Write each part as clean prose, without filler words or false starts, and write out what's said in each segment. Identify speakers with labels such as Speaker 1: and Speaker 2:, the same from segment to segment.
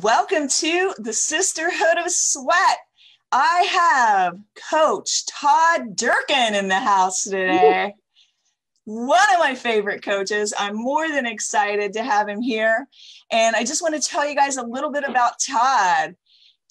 Speaker 1: Welcome to the Sisterhood of Sweat. I have Coach Todd Durkin in the house today. One of my favorite coaches. I'm more than excited to have him here. And I just want to tell you guys a little bit about Todd.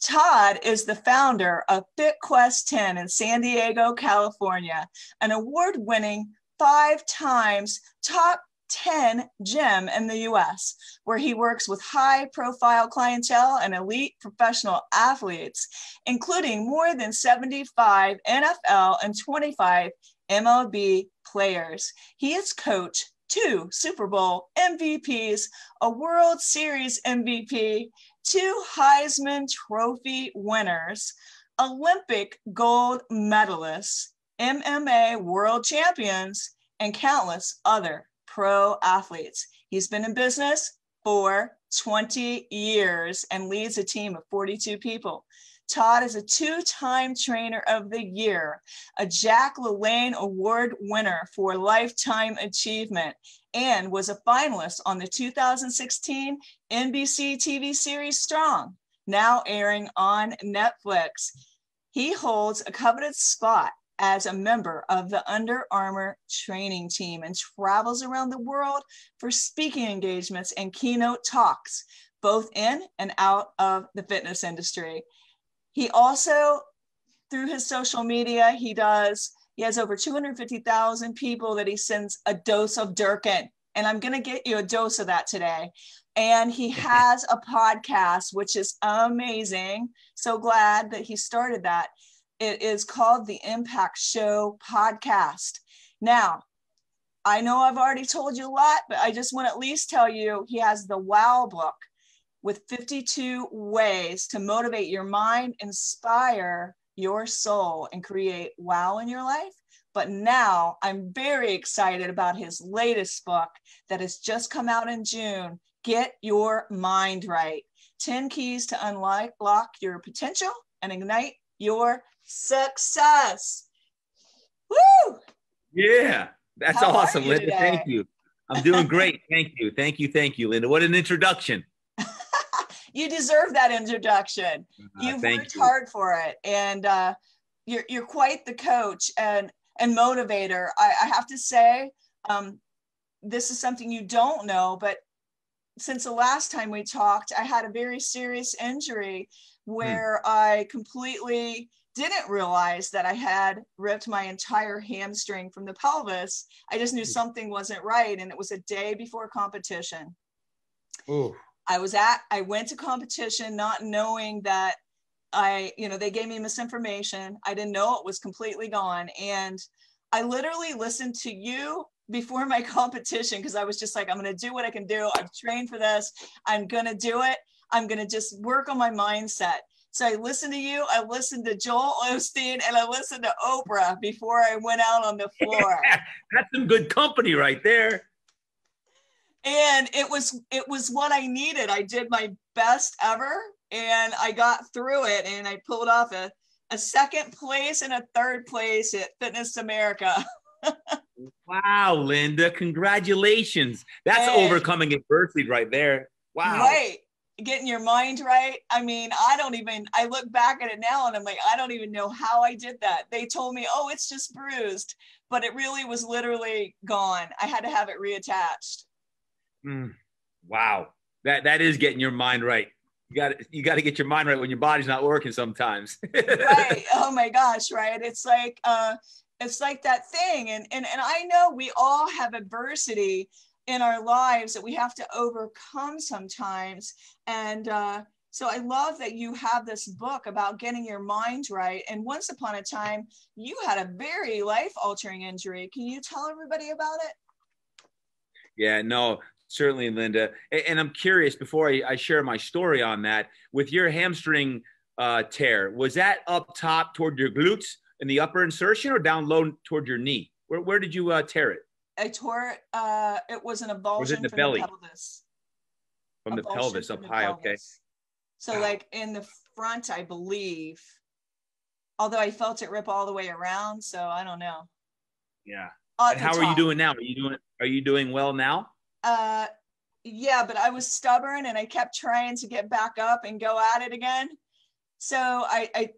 Speaker 1: Todd is the founder of FitQuest 10 in San Diego, California, an award-winning 5 times top 10 gym in the US, where he works with high-profile clientele and elite professional athletes, including more than 75 NFL and 25 MLB players. He has coached 2 Super Bowl MVPs, a World Series MVP, 2 Heisman Trophy winners, Olympic gold medalists, MMA world champions, and countless other pro athletes. He's been in business for 20 years and leads a team of 42 people. Todd is a 2-time Trainer of the Year, a Jack LaLanne Award winner for Lifetime Achievement, and was a finalist on the 2016 NBC TV series Strong, now airing on Netflix. He holds a coveted spot as a member of the Under Armour training team and travels around the world for speaking engagements and keynote talks, both in and out of the fitness industry. He also, through his social media, he has over 250,000 people that he sends a dose of Durkin. And I'm going to get you a dose of that today. And he has a podcast, which is amazing. So glad that he started that. It is called the Impact Show Podcast. Now, I know I've already told you a lot, but I just want to at least tell you he has the Wow book with 52 ways to motivate your mind, inspire your soul, and create wow in your life. But now I'm very excited about his latest book that has just come out in June, Get Your Mind Right. 10 Keys to Unlock Your Potential and Ignite Your Success. Woo!
Speaker 2: Yeah, that's
Speaker 1: How
Speaker 2: awesome, Linda.
Speaker 1: Today?
Speaker 2: Thank you. I'm doing great. Thank you. Thank you, Linda. What an introduction.
Speaker 1: You deserve that introduction. You've worked hard for it, and you're quite the coach and motivator. I have to say, this is something you don't know, but since the last time we talked, I had a very serious injury where I completely didn't realize that I had ripped my entire hamstring from the pelvis. I just knew something wasn't right, and it was a day before competition.
Speaker 2: Ooh.
Speaker 1: I went to competition not knowing that they gave me misinformation. I didn't know it was completely gone. And I literally listened to you before my competition because I was just like, I'm going to do what I can do. I've trained for this. I'm going to do it. I'm going to just work on my mindset. So I listened to you, I listened to Joel Osteen, and I listened to Oprah before I went out on the floor.
Speaker 2: That's some good company right there.
Speaker 1: And it was what I needed. I did my best ever, and I got through it, and I pulled off a 2nd place and a 3rd place at Fitness America.
Speaker 2: Wow, Linda, congratulations. That's overcoming adversity right there. Wow.
Speaker 1: Right. Getting your mind right. I mean, I look back at it now and I'm like, I don't even know how I did that. They told me, oh, it's just bruised, but it really was literally gone. I had to have it reattached.
Speaker 2: Wow. That is getting your mind right. You got to get your mind right when your body's not working sometimes.
Speaker 1: Right. Oh my gosh. Right. It's like that thing. And I know we all have adversity in our lives that we have to overcome sometimes. And so I love that you have this book about getting your mind right. And once upon a time, you had a very life-altering injury. Can you tell everybody about it?
Speaker 2: Yeah, no, certainly, Linda. And I'm curious, before I share my story on that, with your hamstring tear, was that up top toward your glutes in the upper insertion or down low toward your knee? Where did you tear it?
Speaker 1: I tore it. It was an avulsion
Speaker 2: from the
Speaker 1: belly? The pelvis.
Speaker 2: From the pelvis up high, pelvis. Okay.
Speaker 1: So like in the front, I believe, although I felt it rip all the way around. So I don't know.
Speaker 2: Yeah. And how are you doing now? Are you doing well now?
Speaker 1: Yeah, but I was stubborn and I kept trying to get back up and go at it again. So I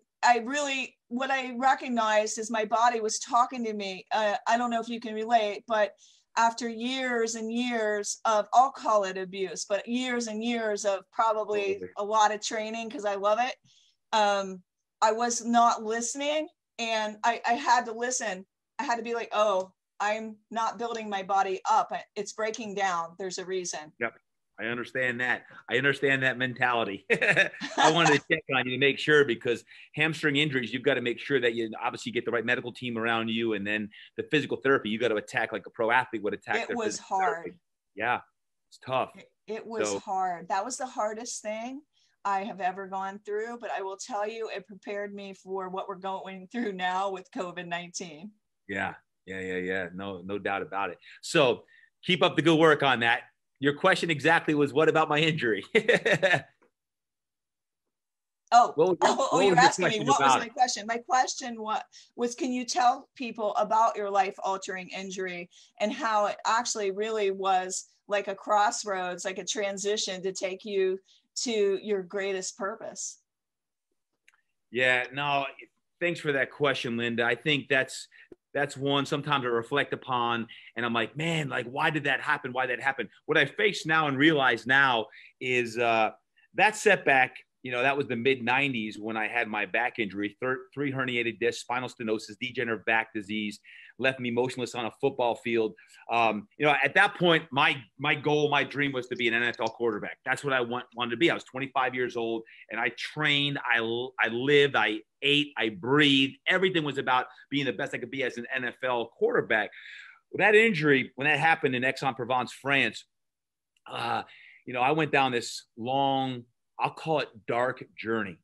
Speaker 1: really, what I recognized is my body was talking to me. I don't know if you can relate, but after years and years of, I'll call it abuse, but years and years of probably a lot of training, because I love it, I was not listening, and I had to listen. I had to be like, oh, I'm not building my body up. It's breaking down. There's a reason.
Speaker 2: Yep. I understand that. I understand that mentality. I wanted to check on you to make sure, because hamstring injuries, you've got to make sure that you obviously get the right medical team around you. And then the physical therapy, you got to attack like a pro athlete would attack.
Speaker 1: It was hard.
Speaker 2: Therapy. Yeah, it's tough.
Speaker 1: It was hard. That was the hardest thing I have ever gone through. But I will tell you, it prepared me for what we're going through now with COVID-19.
Speaker 2: Yeah. No doubt about it. So keep up the good work on that. Your question exactly was, what about my injury?
Speaker 1: You're asking me what was my question? My question was, can you tell people about your life-altering injury and how it actually really was like a crossroads, like a transition to take you to your greatest purpose?
Speaker 2: Yeah, no, thanks for that question, Linda. I think that's one sometimes I reflect upon, and I'm like, man, like, why did that happen? Why did that happen? What I face now and realize now is that setback, that was the mid-90s when I had my back injury, 3 herniated discs, spinal stenosis, degenerative back disease, left me motionless on a football field. At that point, my goal, my dream was to be an NFL quarterback. That's what I wanted to be. I was 25 years old, and I trained, I lived, I ate, I breathed. Everything was about being the best I could be as an NFL quarterback. Well, that injury, when that happened in Aix-en-Provence, France, I went down this long, I'll call it dark journey.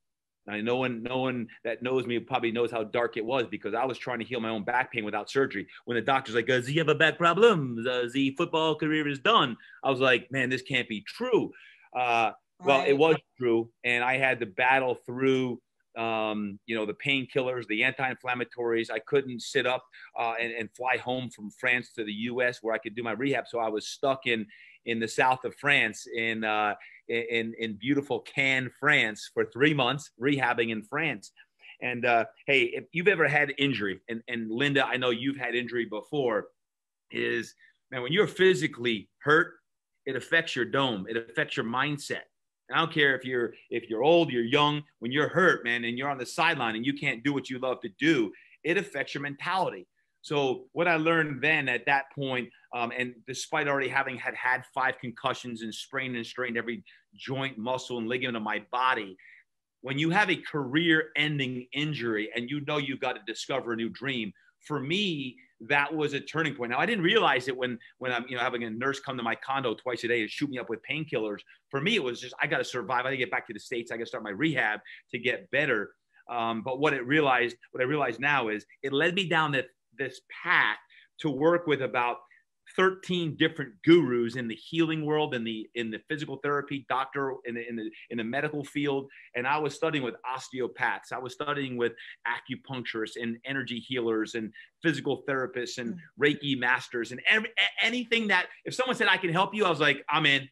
Speaker 2: Now, no one that knows me probably knows how dark it was, because I was trying to heal my own back pain without surgery. When the doctor's like, does he have a back problem? The football career is done. I was like, man, this can't be true. Well, it was true. And I had to battle through, the painkillers, the anti-inflammatories. I couldn't sit up and fly home from France to the US where I could do my rehab. So I was stuck in the south of France, in beautiful Cannes, France, for 3 months, rehabbing in France. And hey, if you've ever had injury, and Linda, I know you've had injury before, is, man, when you're physically hurt, it affects your dome. It affects your mindset. And I don't care if you're old, you're young, when you're hurt, man, and you're on the sideline and you can't do what you love to do, it affects your mentality. So what I learned then at that point, and despite already having had 5 concussions and sprained and strained every joint, muscle, and ligament of my body, when you have a career-ending injury and you've got to discover a new dream, for me, that was a turning point. Now, I didn't realize it when I'm having a nurse come to my condo twice a day and shoot me up with painkillers. For me, it was just, I got to survive. I got to get back to the States. I got to start my rehab to get better. But what I realized now is it led me down this path to work with about 13 different gurus in the healing world, in the physical therapy, doctor, in the medical field. And I was studying with osteopaths. I was studying with acupuncturists and energy healers and physical therapists and Reiki masters, and anything that, if someone said I can help you, I was like, I'm in.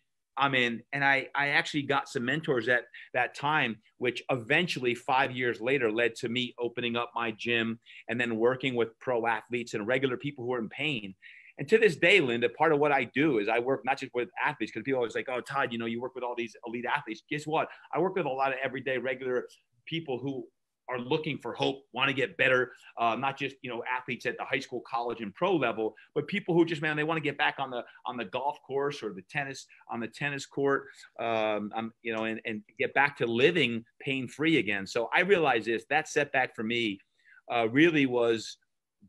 Speaker 2: And I actually got some mentors at that time, which eventually 5 years later led to me opening up my gym and then working with pro athletes and regular people who are in pain. And to this day, Linda, part of what I do is I work not just with athletes, because people are always like, oh, Todd, you work with all these elite athletes. Guess what? I work with a lot of everyday, regular people who are looking for hope, want to get better, not just, athletes at the high school, college, and pro level, but people who just, man, they want to get back on the golf course or the tennis court, and get back to living pain-free again. So I realized that setback for me really was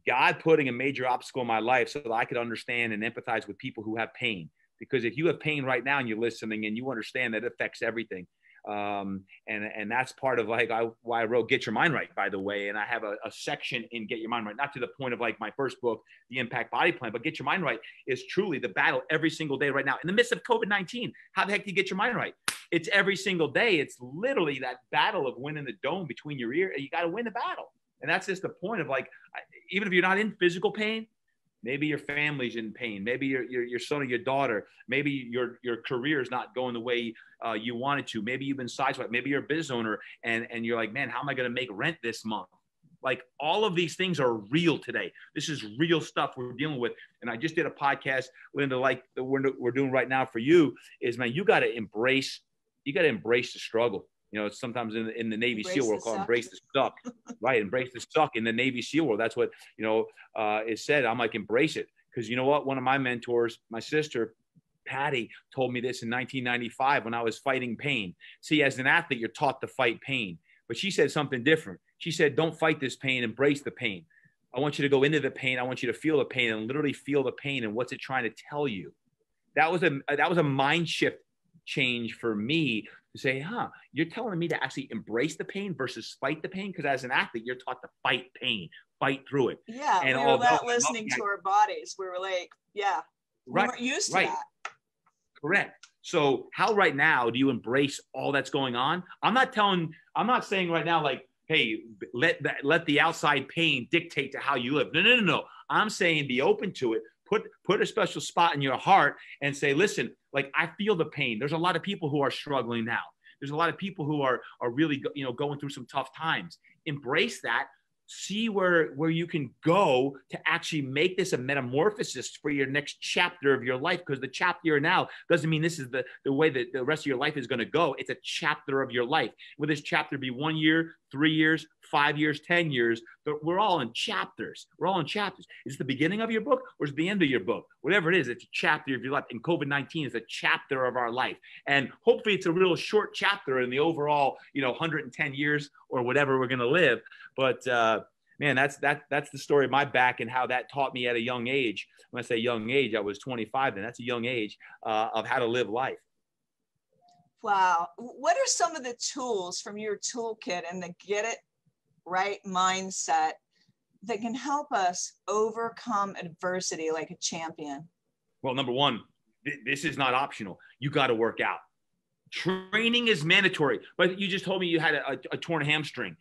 Speaker 2: God putting a major obstacle in my life so that I could understand and empathize with people who have pain. Because if you have pain right now and you're listening and you understand that it affects everything. And that's part of why I wrote Get Your Mind Right, by the way. And I have a section in Get Your Mind Right, not to the point of my first book, The Impact Body Plan, but Get Your Mind Right is truly the battle every single day right now. In the midst of COVID-19, how the heck do you get your mind right? It's every single day. It's literally that battle of winning the dome between your ear. You got to win the battle. And that's just the point of even if you're not in physical pain, Maybe your family's in pain. Maybe your son or your daughter. Maybe your career is not going the way you wanted to. Maybe you've been sideswiped. Maybe you're a business owner and you're like, man, how am I going to make rent this month? Like all of these things are real today. This is real stuff we're dealing with. And I just did a podcast, Linda, like we're doing right now for you is, man, you got to embrace the struggle. You know, sometimes in the Navy SEAL world, called embrace the suck, right? Embrace the suck in the Navy SEAL world. That's what, you know, is said. I'm like, embrace it. Because you know what? One of my mentors, my sister, Patty, told me this in 1995 when I was fighting pain. See, as an athlete, you're taught to fight pain. But she said something different. She said, don't fight this pain, embrace the pain. I want you to go into the pain. I want you to feel the pain and literally feel the pain and what's it trying to tell you. That was a mind shift change for me to say, you're telling me to actually embrace the pain versus fight the pain? Because as an athlete, you're taught to fight pain, fight through it.
Speaker 1: Yeah, and we were not listening to our bodies. We were like, we weren't used to that.
Speaker 2: Correct. So how right now do you embrace all that's going on? I'm not saying right now, like, hey, let the outside pain dictate to how you live. No. I'm saying be open to it. Put a special spot in your heart and say, listen, like I feel the pain. There's a lot of people who are struggling now. There's a lot of people who are really, going through some tough times. Embrace that. See where you can go to actually make this a metamorphosis for your next chapter of your life. Because the chapter you're now doesn't mean this is the way that the rest of your life is going to go. It's a chapter of your life. Will this chapter be 1 year, 3 years, 5 years, 10 years? But we're all in chapters. We're all in chapters. Is it the beginning of your book or is it the end of your book? Whatever it is, it's a chapter of your life. And COVID-19 is a chapter of our life. And hopefully it's a real short chapter in the overall, 110 years or whatever we're going to live. But man, that's the story of my back and how that taught me at a young age. When I say young age, I was 25 then. That's a young age of how to live life.
Speaker 1: Wow. What are some of the tools from your toolkit and the get it right mindset that can help us overcome adversity like a champion?
Speaker 2: Well, number one, this is not optional. You got to work out. Training is mandatory. But you just told me you had a torn hamstring.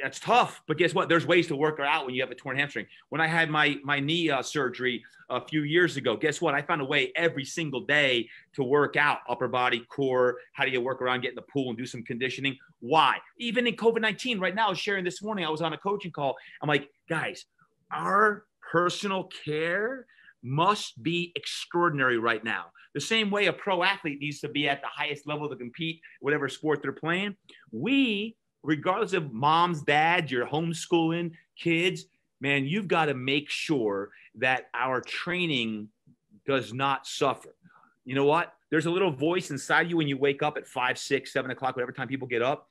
Speaker 2: That's tough, but guess what? There's ways to work it out when you have a torn hamstring. When I had my knee surgery a few years ago, guess what? I found a way every single day to work out upper body, core. How do you work around, get in the pool and do some conditioning? Why? Even in COVID-19, right now, I was sharing this morning, I was on a coaching call. I'm like, guys, our personal care must be extraordinary right now. The same way a pro athlete needs to be at the highest level to compete, whatever sport they're playing. Regardless of moms, dads, you're homeschooling kids, man, you've got to make sure that our training does not suffer. You know what? There's a little voice inside you when you wake up at 5, 6, 7 o'clock, whatever time people get up.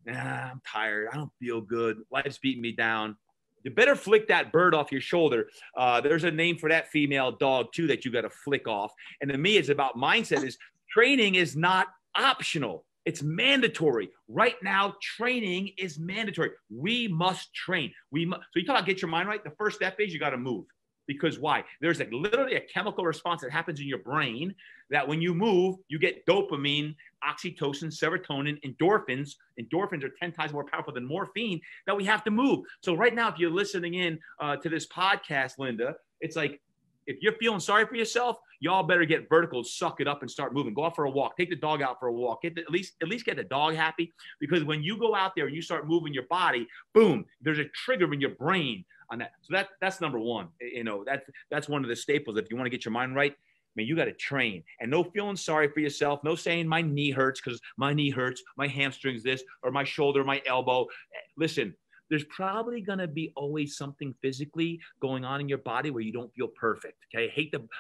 Speaker 2: I'm tired. I don't feel good. Life's beating me down. You better flick that bird off your shoulder. There's a name for that female dog too that you got to flick off. And to me, it's about mindset. Is training is not optional. It's mandatory. Right now, training is mandatory. We must train. So you talk about get your mind right. The first step is you got to move. Because why? There's literally a chemical response that happens in your brain that when you move, you get dopamine, oxytocin, serotonin, endorphins. Endorphins are 10 times more powerful than morphine, that we have to move. So right now, if you're listening in to this podcast, Linda, it's like, if you're feeling sorry for yourself, y'all better get vertical, suck it up and start moving. Go out for a walk. Take the dog out for a walk. At least get the dog happy. Because when you go out there and you start moving your body, boom, there's a trigger in your brain on that. So that's number one. That's one of the staples. If you want to get your mind right, man, you got to train. And no feeling sorry for yourself. No saying my knee hurts because my knee hurts, my hamstring's this, or my shoulder, my elbow. Listen, there's probably going to be always something physically going on in your body where you don't feel perfect. Okay.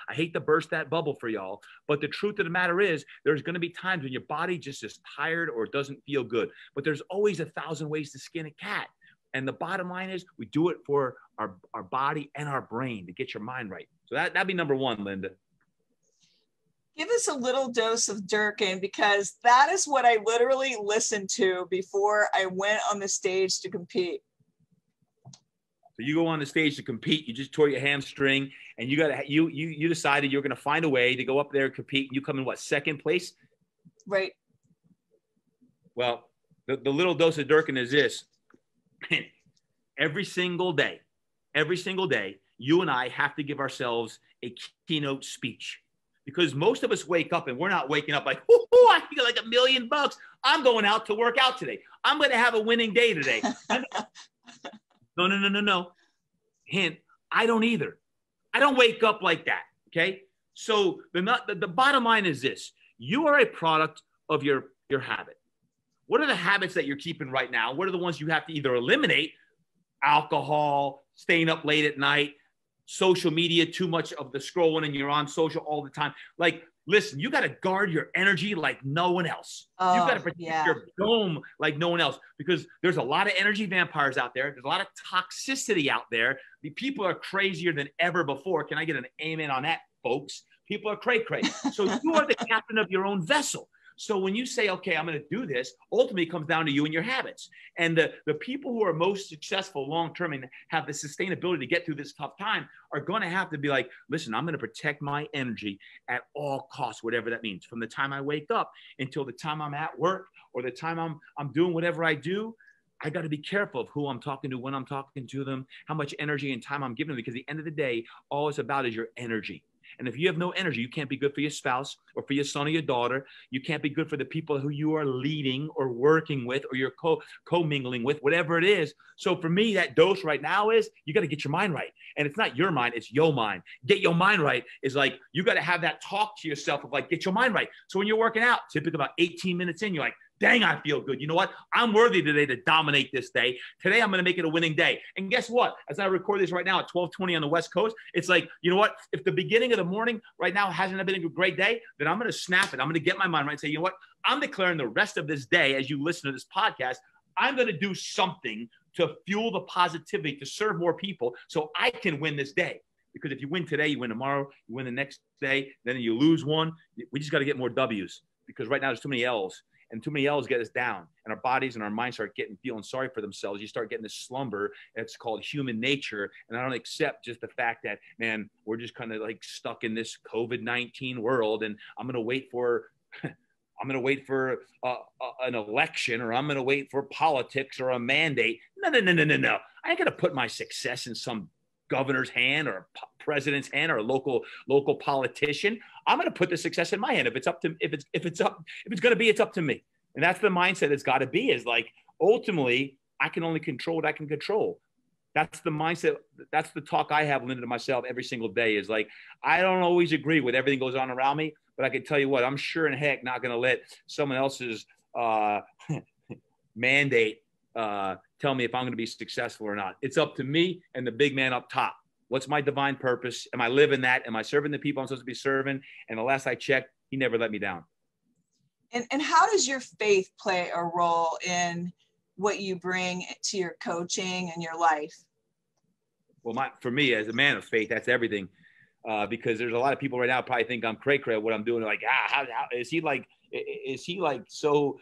Speaker 2: I hate to burst that bubble for y'all, but the truth of the matter is there's going to be times when your body just is tired or doesn't feel good, but there's always 1,000 ways to skin a cat. And the bottom line is we do it for our body and our brain to get your mind right. So that'd be number one, Linda.
Speaker 1: Give us a little dose of Durkin, because that is what I literally listened to before I went on the stage to compete.
Speaker 2: So you go on the stage to compete, you just tore your hamstring, and you decided you're going to find a way to go up there and compete. And you come in what, second place?
Speaker 1: Right.
Speaker 2: Well, the little dose of Durkin is this. Every single day, you and I have to give ourselves a keynote speech, because most of us wake up and we're not waking up like, oh, I feel like $1 million. I'm going out to work out today. I'm going to have a winning day today. No. Hint, I don't either. I don't wake up like that. Okay. So the bottom line is this: you are a product of your habit. What are the habits that you're keeping right now? What are the ones you have to either eliminate? Alcohol, staying up late at night, social media, too much of the scrolling, and you're on social all the time. Like, listen, you got to guard your energy like no one else. You got to protect your dome like no one else, because there's a lot of energy vampires out there. There's a lot of toxicity out there. The people are crazier than ever before. Can I get an amen on that, folks? People are cray. So you are the captain of your own vessel. So when you say, okay, I'm going to do this, ultimately it comes down to you and your habits. And the people who are most successful long-term and have the sustainability to get through this tough time are going to have to be like, listen, I'm going to protect my energy at all costs, whatever that means. From the time I wake up until the time I'm at work or the time I'm doing whatever I do, I got to be careful of who I'm talking to, when I'm talking to them, how much energy and time I'm giving them, because at the end of the day, all it's about is your energy. And if you have no energy, you can't be good for your spouse or for your son or your daughter. You can't be good for the people who you are leading or working with or you're co-mingling with, whatever it is. So for me, that dose right now is you got to get your mind right. And it's not your mind, it's your mind. Get your mind right is like, you got to have that talk to yourself of like, get your mind right. So when you're working out, typically about 18 minutes in, you're like, dang, I feel good. You know what? I'm worthy today to dominate this day. Today, I'm going to make it a winning day. And guess what? As I record this right now at 12:20 on the West Coast, it's like, you know what? If the beginning of the morning right now hasn't been a great day, then I'm going to snap it. I'm going to get my mind right and say, you know what? I'm declaring the rest of this day, as you listen to this podcast, I'm going to do something to fuel the positivity, to serve more people so I can win this day. Because if you win today, you win tomorrow, you win the next day, then you lose one. We just got to get more W's, because right now there's too many L's. And too many L's get us down, and our bodies and our minds start feeling sorry for themselves. You start getting this slumber. It's called human nature. And I don't accept just the fact that, man, we're just kind of like stuck in this COVID-19 world. And I'm going to wait for, an election, or I'm going to wait for politics or a mandate. No. I ain't going to put my success in some governor's hand or a president's hand or a local politician. I'm going to put the success in my hand. If it's going to be, it's up to me. And that's the mindset it's got to be, is like, ultimately, I can only control what I can control. That's the mindset. That's the talk I have, Linda, to myself every single day, is like, I don't always agree with everything goes on around me, but I can tell you what, I'm sure in heck not going to let someone else's mandate tell me if I'm going to be successful or not. It's up to me and the big man up top. What's my divine purpose? Am I living that? Am I serving the people I'm supposed to be serving? And the last I checked, he never let me down.
Speaker 1: And how does your faith play a role in what you bring to your coaching and your life?
Speaker 2: Well, for me, as a man of faith, that's everything. Because there's a lot of people right now probably think I'm cray-cray what I'm doing. Like, how is he like so?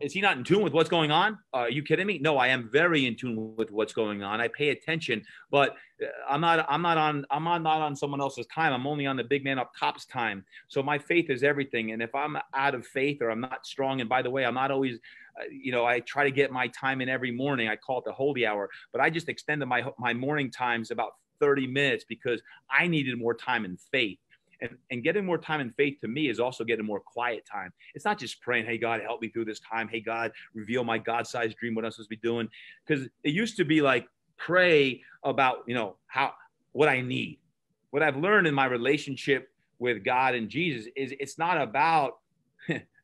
Speaker 2: Is he not in tune with what's going on? Are you kidding me? No, I am very in tune with what's going on. I pay attention, but I'm not on someone else's time. I'm only on the big man up top's time. So my faith is everything. And if I'm out of faith or I'm not strong, and by the way, I'm not always, I try to get my time in every morning. I call it the holy hour, but I just extended my morning times about 30 minutes because I needed more time in faith. And getting more time in faith to me is also getting more quiet time. It's not just praying, hey, God, help me through this time. Hey, God, reveal my God-sized dream, what I'm supposed to be doing. Because it used to be like, pray about, what I need. What I've learned in my relationship with God and Jesus is it's not about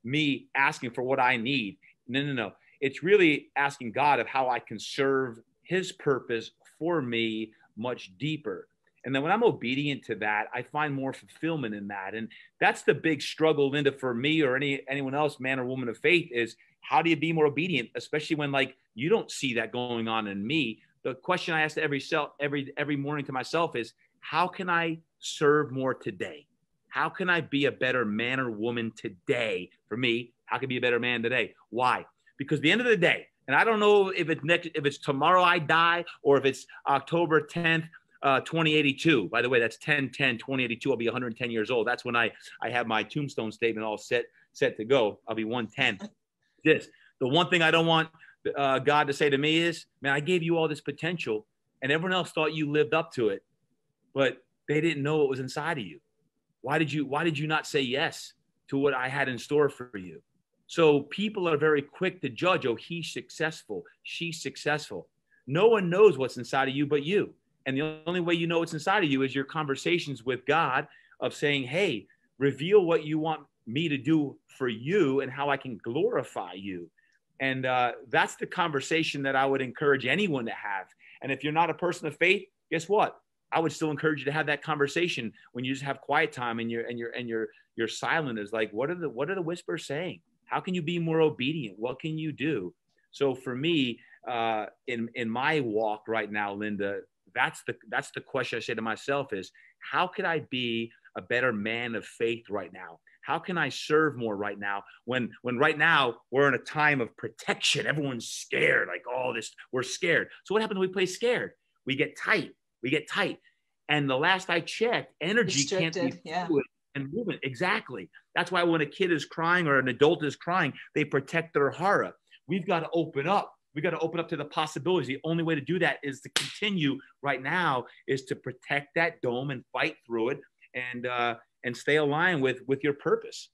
Speaker 2: me asking for what I need. No. It's really asking God of how I can serve his purpose for me much deeper. And then when I'm obedient to that, I find more fulfillment in that. And that's the big struggle, Linda, for me or anyone else, man or woman of faith, is how do you be more obedient, especially when like you don't see that going on in me? The question I ask every morning to myself is, how can I serve more today? How can I be a better man or woman today? For me, how can I be a better man today? Why? Because at the end of the day, and I don't know if it's tomorrow I die or if it's October 10th, 2082. By the way, that's 10/10/2082. I'll be 110 years old. That's when I have my tombstone statement all set to go. I'll be 110. The one thing I don't want God to say to me is, man, I gave you all this potential and everyone else thought you lived up to it. but they didn't know what was inside of you. Why did you not say yes to what I had in store for you? So people are very quick to judge, oh, he's successful, she's successful. No one knows what's inside of you but you. And the only way you know what's inside of you is your conversations with God of saying, hey, reveal what you want me to do for you and how I can glorify you. And that's the conversation that I would encourage anyone to have. And if you're not a person of faith, guess what? I would still encourage you to have that conversation when you just have quiet time and you're silent. Is like, what are the whispers saying? How can you be more obedient? What can you do? So for me, in my walk right now, Linda, that's the question I say to myself is, how could I be a better man of faith right now? How can I serve more right now when right now we're in a time of protection? Everyone's scared, like all this, we're scared. So what happens when we play scared? We get tight. And the last I checked, energy can't be fluid and movement. Exactly. That's why when a kid is crying or an adult is crying, they protect their hara. We've got to open up. We got to open up to the possibilities. The only way to do that is to continue right now is to protect that dome and fight through it and stay aligned with your purpose.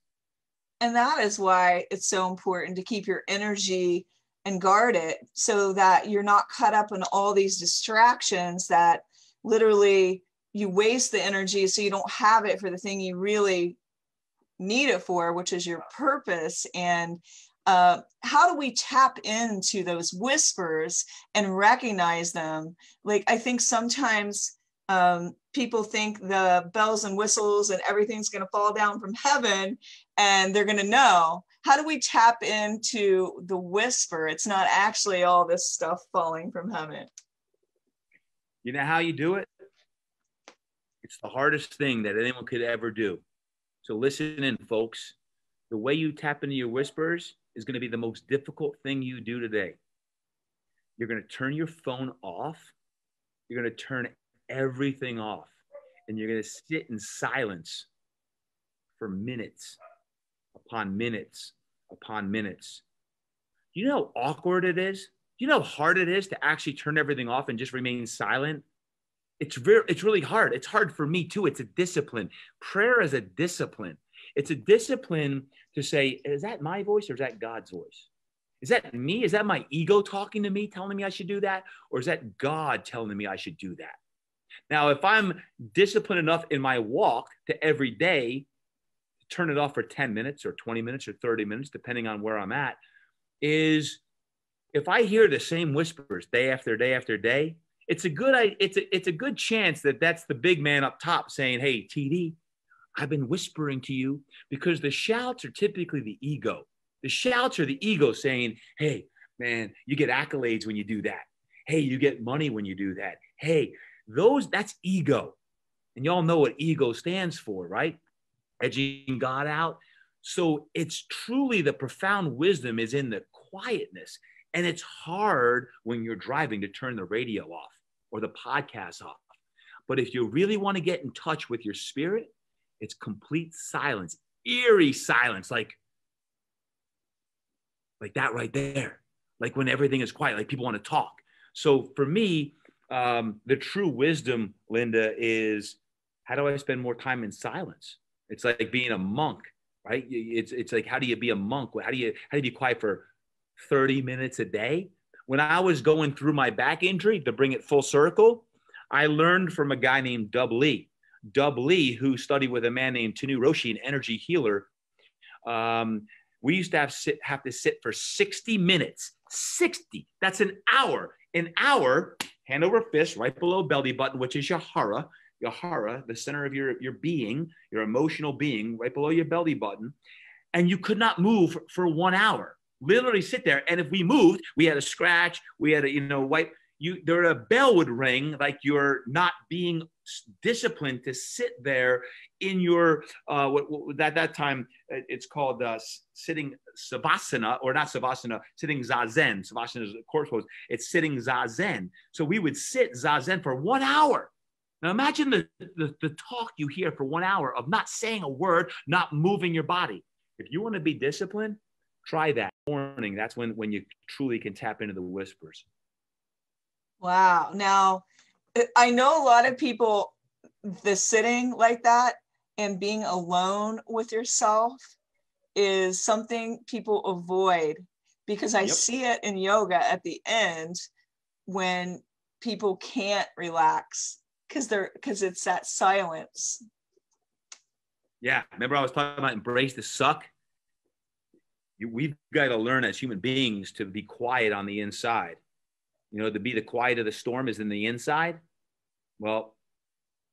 Speaker 1: And that is why it's so important to keep your energy and guard it so that you're not caught up in all these distractions that literally you waste the energy so you don't have it for the thing you really need it for, which is your purpose. And how do we tap into those whispers and recognize them? Like, I think sometimes people think the bells and whistles and everything's going to fall down from heaven and they're going to know. How do we tap into the whisper? It's not actually all this stuff falling from heaven.
Speaker 2: You know how you do it? It's the hardest thing that anyone could ever do. So listen in, folks. The way you tap into your whispers is going to be the most difficult thing you do today. You're going to turn your phone off. You're going to turn everything off. And you're going to sit in silence for minutes upon minutes upon minutes. You know how awkward it is? You know how hard it is to actually turn everything off and just remain silent? It's really hard. It's hard for me too. It's a discipline. Prayer is a discipline. It's a discipline to say, is that my voice or is that God's voice? Is that me? Is that my ego talking to me, telling me I should do that? Or is that God telling me I should do that? Now, if I'm disciplined enough in my walk to every day turn it off for 10 minutes or 20 minutes or 30 minutes, depending on where I'm at, is if I hear the same whispers day after day after day, it's a good chance that that's the big man up top saying, hey, TD, I've been whispering to you, because the shouts are typically the ego. The shouts are the ego saying, hey, man, you get accolades when you do that. Hey, you get money when you do that. Hey, that's ego. And y'all know what ego stands for, right? Edging God out. So it's truly the profound wisdom is in the quietness. And it's hard when you're driving to turn the radio off or the podcast off. But if you really want to get in touch with your spirit, it's complete silence, eerie silence, like that right there. Like when everything is quiet, like people want to talk. So for me, the true wisdom, Linda, is how do I spend more time in silence? It's like being a monk, right? It's like, how do you be a monk? How do you be quiet for 30 minutes a day? When I was going through my back injury, to bring it full circle, I learned from a guy named Dub Lee. Dub Lee, who studied with a man named Tanu Roshi, an energy healer. We used to have to sit for 60 minutes. 60. That's an hour. An hour, hand over fist, right below belly button, which is your hara, the center of your being, your emotional being, right below your belly button. And you could not move for 1 hour. Literally sit there. And if we moved, we had to scratch, we had to, wipe. A bell would ring, like you're not being disciplined to sit there in your at that time it's called sitting savasana, or not savasana, sitting zazen. Savasana is a corpse pose. It's sitting zazen. So we would sit zazen for 1 hour. Now imagine the talk you hear for 1 hour of not saying a word, not moving your body. If you want to be disciplined, try that morning. That's when you truly can tap into the whispers.
Speaker 1: Wow. Now, I know a lot of people, the sitting like that and being alone with yourself is something people avoid, because I see it in yoga at the end when people can't relax because it's that silence.
Speaker 2: Yeah. Remember I was talking about embrace the suck? We've got to learn as human beings to be quiet on the inside. You know, to be the quiet of the storm is in the inside. Well,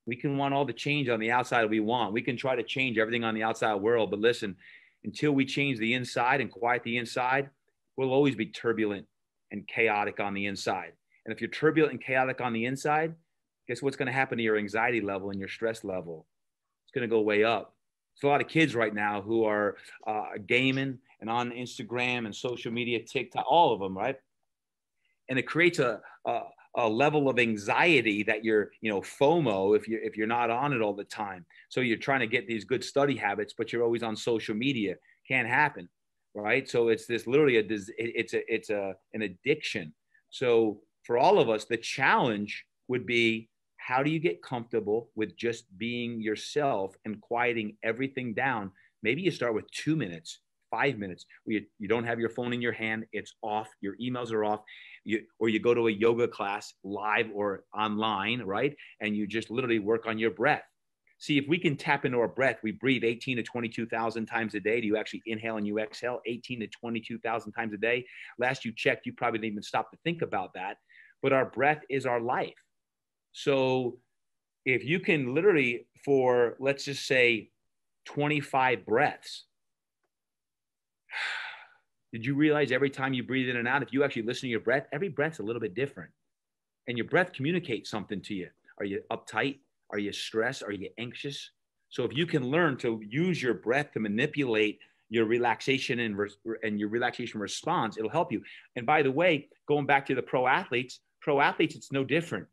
Speaker 2: we can want all the change on the outside we want. We can try to change everything on the outside world. But listen, until we change the inside and quiet the inside, we'll always be turbulent and chaotic on the inside. And if you're turbulent and chaotic on the inside, guess what's going to happen to your anxiety level and your stress level? It's going to go way up. There's a lot of kids right now who are gaming and on Instagram and social media, TikTok, all of them, right? And it creates a level of anxiety that you're, FOMO if you're not on it all the time. So you're trying to get these good study habits, but you're always on social media. Can't happen, right? So it's this literally an addiction. So for all of us, the challenge would be, how do you get comfortable with just being yourself and quieting everything down? Maybe you start with 2 minutes, 5 minutes, where you don't have your phone in your hand, it's off, your emails are off, or you go to a yoga class live or online, right? And you just literally work on your breath. See, if we can tap into our breath, we breathe 18 to 22,000 times a day. Do you actually inhale and you exhale 18 to 22,000 times a day? Last you checked, you probably didn't even stop to think about that. But our breath is our life. So if you can literally, for let's just say 25 breaths, did you realize every time you breathe in and out, if you actually listen to your breath, every breath's a little bit different. And your breath communicates something to you. Are you uptight? Are you stressed? Are you anxious? So if you can learn to use your breath to manipulate your relaxation and your relaxation response, it'll help you. And by the way, going back to the pro athletes, it's no different.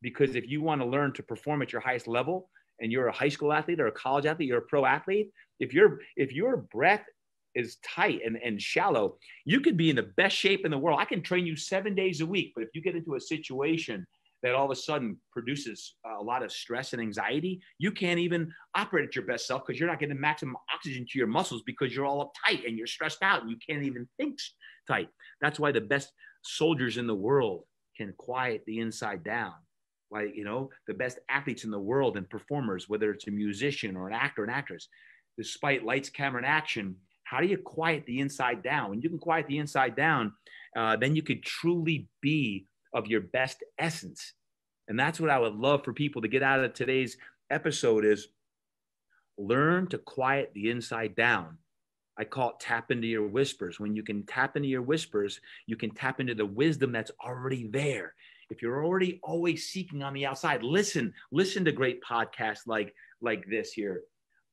Speaker 2: Because if you want to learn to perform at your highest level and you're a high school athlete or a college athlete, you're a pro athlete, if your breath is tight and shallow, you could be in the best shape in the world. I can train you 7 days a week, but if you get into a situation that all of a sudden produces a lot of stress and anxiety, you can't even operate at your best self because you're not getting maximum oxygen to your muscles because you're all uptight and you're stressed out and you can't even think tight. That's why the best soldiers in the world can quiet the inside down. Like, the best athletes in the world and performers, whether it's a musician or an actor and actress, despite lights, camera, and action, how do you quiet the inside down? When you can quiet the inside down, then you could truly be of your best essence. And that's what I would love for people to get out of today's episode is learn to quiet the inside down. I call it tap into your whispers. When you can tap into your whispers, you can tap into the wisdom that's already there. If you're already always seeking on the outside, listen to great podcasts like this here.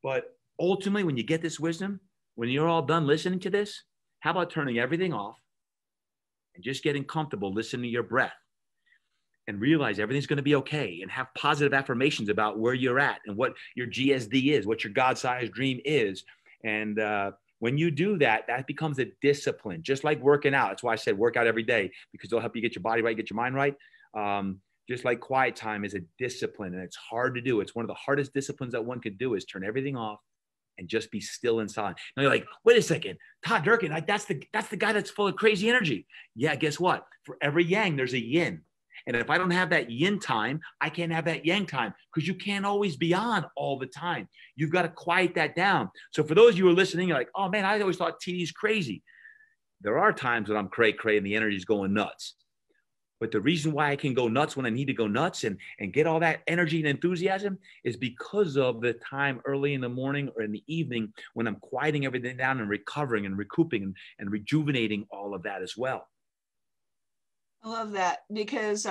Speaker 2: But ultimately, when you get this wisdom, when you're all done listening to this, how about turning everything off and just getting comfortable listening to your breath and realize everything's going to be okay and have positive affirmations about where you're at and what your GSD is, what your God-sized dream is. And when you do that, that becomes a discipline, just like working out. That's why I said work out every day, because it'll help you get your body right, get your mind right. Just like quiet time is a discipline, and it's hard to do. It's one of the hardest disciplines that one could do is turn everything off and just be still and silent. Now you're like, wait a second, Todd Durkin, that's the guy that's full of crazy energy. Yeah, guess what? For every yang, there's a yin. And if I don't have that yin time, I can't have that yang time, because you can't always be on all the time. You've got to quiet that down. So for those of you who are listening, you're like, oh man, I always thought TD's crazy. There are times when I'm cray and the energy is going nuts. But the reason why I can go nuts when I need to go nuts and get all that energy and enthusiasm is because of the time early in the morning or in the evening when I'm quieting everything down and recovering and recouping and rejuvenating all of that as well.
Speaker 1: I love that, because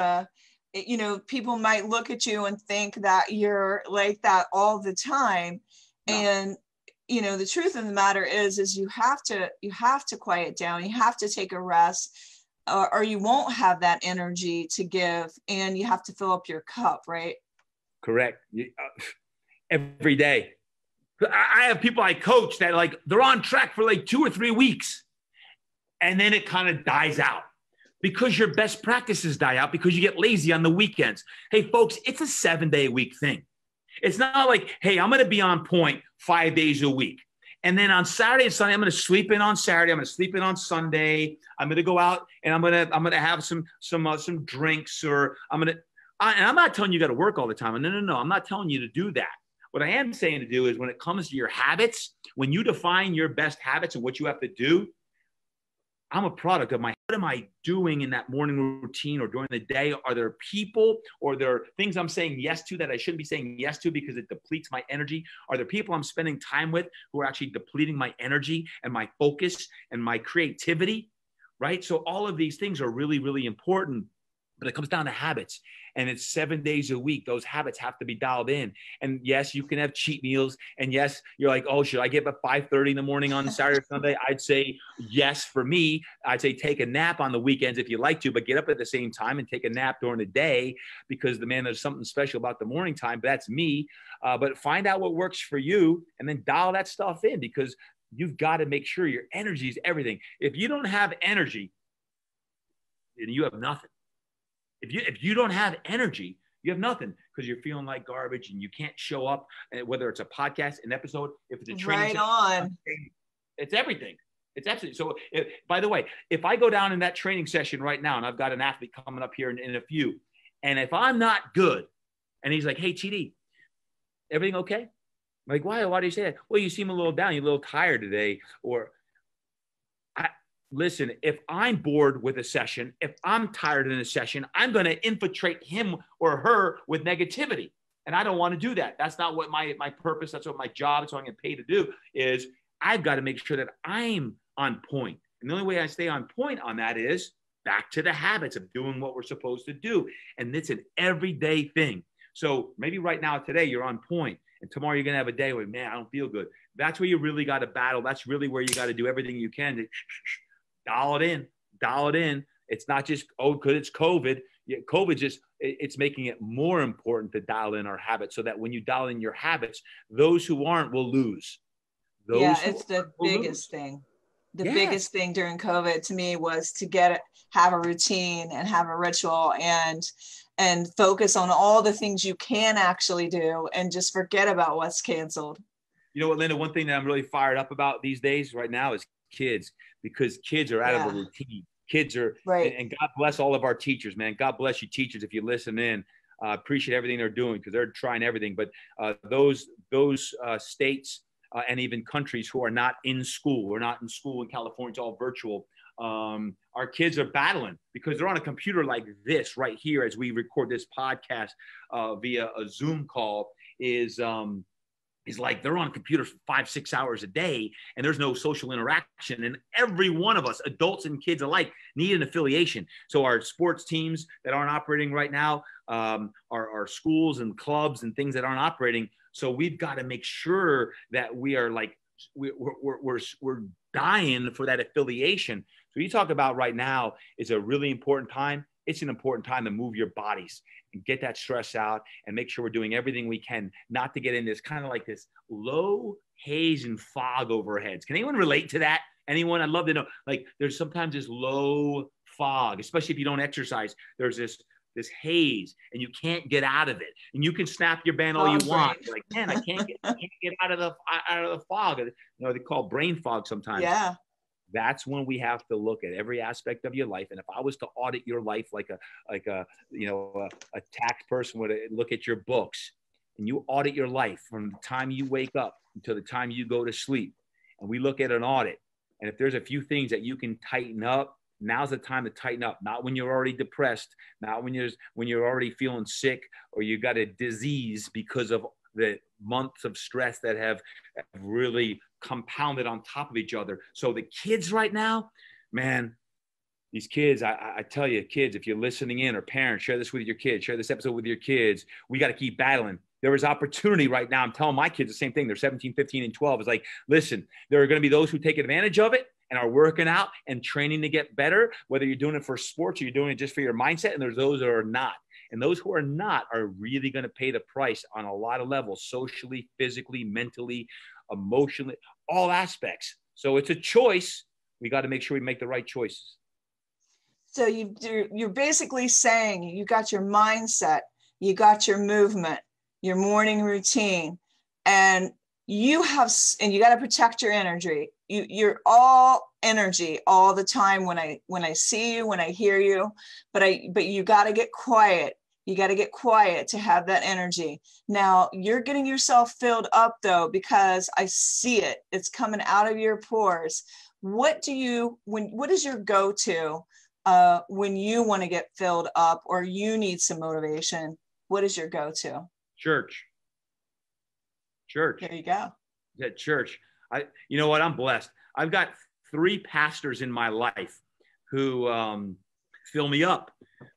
Speaker 1: people might look at you and think that you're like that all the time. No. And the truth of the matter is you have to quiet down. You have to take a rest, or you won't have that energy to give, and you have to fill up your cup, right?
Speaker 2: Correct. Every day. I have people I coach that they're on track for 2 or 3 weeks, and then it kind of dies out. because your best practices die out because you get lazy on the weekends. Hey, folks, it's a 7-day-a-week thing. It's not like, hey, I'm going to be on point 5 days a week. And then on Saturday and Sunday, I'm going to sleep in on Saturday. I'm going to sleep in on Sunday. I'm going to go out and I'm going to have some drinks, or and I'm not telling you got to work all the time. No. I'm not telling you to do that. What I am saying to do is when it comes to your habits, when you define your best habits and what you have to do, I'm a product of what am I doing in that morning routine or during the day? Are there people or there are things I'm saying yes to that I shouldn't be saying yes to because it depletes my energy? Are there people I'm spending time with who are actually depleting my energy and my focus and my creativity, right? So all of these things are really, really important, but it comes down to habits. And it's 7 days a week. Those habits have to be dialed in. And yes, you can have cheat meals. And yes, you're like, oh, should I get up at 5:30 in the morning on Saturday or Sunday? I'd say yes. For me, I'd say take a nap on the weekends if you like to, but get up at the same time and take a nap during the day because there's something special about the morning time. But that's me. But find out what works for you and then dial that stuff in because you've got to make sure your energy is everything. If you don't have energy, then you have nothing. If you don't have energy, you have nothing because you're feeling like garbage and you can't show up. And whether it's a podcast, an episode, if it's a training, it's everything. It's absolutely. So, by the way, if I go down in that training session right now, and I've got an athlete coming up here in a few, and if I'm not good, and he's like, "Hey, TD, everything okay?" I'm like, "Why? Why do you say that?" Well, you seem a little down. You're a little tired today, or listen, if I'm bored with a session, if I'm tired in a session, I'm going to infiltrate him or her with negativity. And I don't want to do that. That's not what my purpose, that's what my job, that's what I'm getting paid to do is I've got to make sure that I'm on point. And the only way I stay on point on that is back to the habits of doing what we're supposed to do. And it's an everyday thing. So maybe right now, today, you're on point. And tomorrow you're going to have a day where, man, I don't feel good. That's where you really got to battle. That's really where you got to do everything you can to dial it in. It's not just, because it's COVID. COVID it's making it more important to dial in our habits so that when you dial in your habits, those who aren't will lose.
Speaker 1: It's the biggest thing. The biggest thing during COVID to me was to have a routine and have a ritual and focus on all the things you can actually do and just forget about what's canceled.
Speaker 2: You know what, Linda, one thing that I'm really fired up about these days right now is kids, because kids are out of the routine. Kids are, right. And God bless all of our teachers, man. God bless you teachers if you listen in. Appreciate everything they're doing because they're trying everything. But those states and even countries who are not in school, we're not in school in California, it's all virtual. Our kids are battling because they're on a computer like this right here as we record this podcast via a Zoom call is like they're on computers for 5-6 hours a day and there's no social interaction. And every one of us, adults and kids alike, need an affiliation. So our sports teams that aren't operating right now, our schools and clubs and things that aren't operating. So we've got to make sure that we are like, we're dying for that affiliation. So you talk about right now is a really important time. It's an important time to move your bodies and get that stress out and make sure we're doing everything we can not to get in this kind of like this low haze and fog over our heads. Can anyone relate to that? Anyone? I'd love to know. Like there's sometimes this low fog, especially if you don't exercise. There's this haze and you can't get out of it. And you can snap your band all you want. You're like, man, I can't get out of the fog. You know, they call brain fog sometimes.
Speaker 1: Yeah.
Speaker 2: That's when we have to look at every aspect of your life. And if I was to audit your life like a tax person would look at your books, and you audit your life from the time you wake up until the time you go to sleep, and we look at an audit, and if there's a few things that you can tighten up, now's the time to tighten up. Not when you're already depressed, not when you're already feeling sick or you got a disease because of the months of stress that have really compounded on top of each other. So the kids right now, man, these kids, I tell you, kids, if you're listening in or parents, share this with your kids, share this episode with your kids. We got to keep battling. There is opportunity right now. I'm telling my kids the same thing. They're 17, 15, and 12. It's like, listen, there are going to be those who take advantage of it and are working out and training to get better, whether you're doing it for sports or you're doing it just for your mindset. And there's those that are not. And those who are not are really going to pay the price on a lot of levels, socially, physically, mentally, emotionally, all aspects. So it's a choice. We got to make sure we make the right choices.
Speaker 1: So you're basically saying you got your mindset, you got your movement, your morning routine, and you got to protect your energy. You're all energy all the time when I see you, when I hear you, but you got to get quiet. You got to get quiet to have that energy. Now you're getting yourself filled up though, because I see it. It's coming out of your pores. What is your go-to when you want to get filled up or you need some motivation? What is your go-to?
Speaker 2: Church.
Speaker 1: There you go.
Speaker 2: At church. You know what? I'm blessed. I've got 3 pastors in my life who fill me up.